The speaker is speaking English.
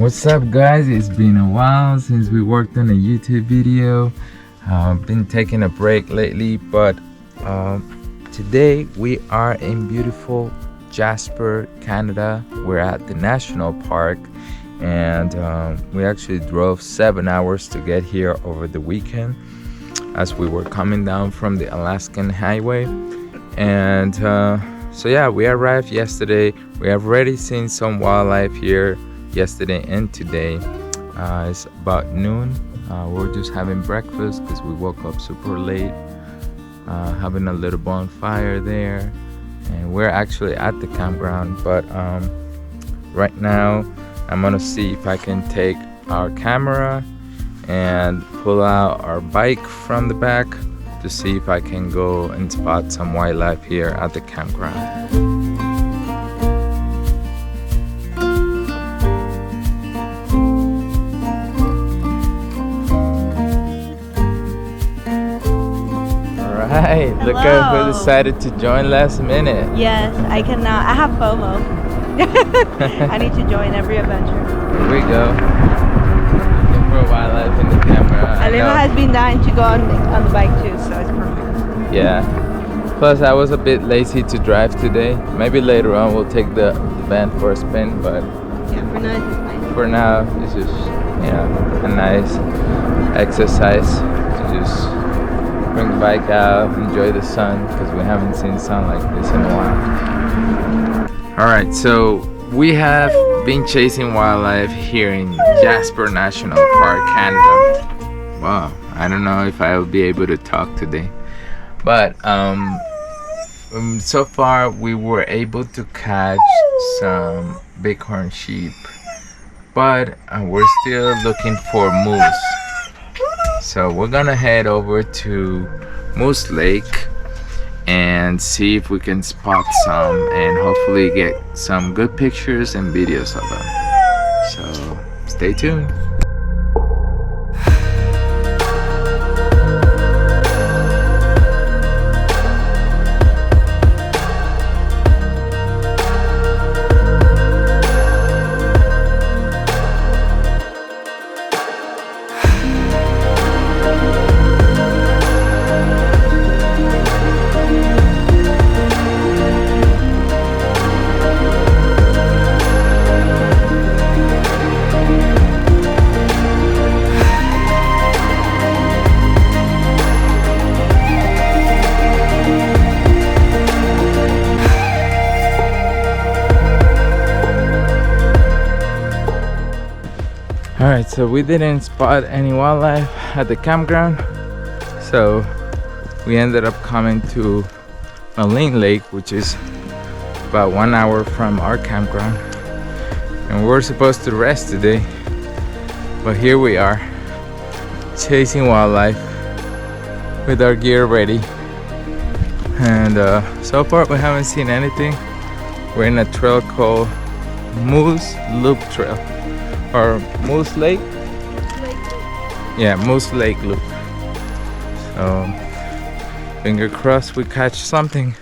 What's up, guys? It's been a while since we worked on a YouTube video. Been taking a break lately, but today we are in beautiful Jasper, Canada. We're at the national park, and we actually drove 7 hours to get here over the weekend as we were coming down from the Alaskan highway. And so yeah, we arrived yesterday. We have already seen some wildlife here yesterday and today. It's about noon. We're just having breakfast because we woke up super late, having a little bonfire there, and we're actually at the campground. But right now I'm gonna see if I can take our camera and pull out our bike from the back to see if I can go and spot some wildlife here at the campground. Alright, look at who decided to join last minute. Yes, I can now. I have FOMO. I need to join every adventure. Here we go. Looking for wildlife in the camera. Alejo has been dying to go on the bike too, so it's perfect. Yeah. Plus, I was a bit lazy to drive today. Maybe later on we'll take the van for a spin, but yeah, for now it's fine. For now, it's just, you know, a nice exercise to just bring the bike out, enjoy the sun, because we haven't seen sun like this in a while. Alright, so we have been chasing wildlife here in Jasper National Park, Canada. Wow, I don't know if I will be able to talk today, but so far we were able to catch some bighorn sheep, but we're still looking for moose. So we're gonna head over to Moose Lake and see if we can spot some and hopefully get some good pictures and videos of them. So stay tuned. Alright, so we didn't spot any wildlife at the campground, so we ended up coming to Moline Lake, which is about 1 hour from our campground, and we're supposed to rest today, but here we are chasing wildlife with our gear ready, and so far we haven't seen anything. We're in a trail called Moose Loop Trail, or Moose Lake? Yeah, Moose Lake Loop. So finger crossed we catch something.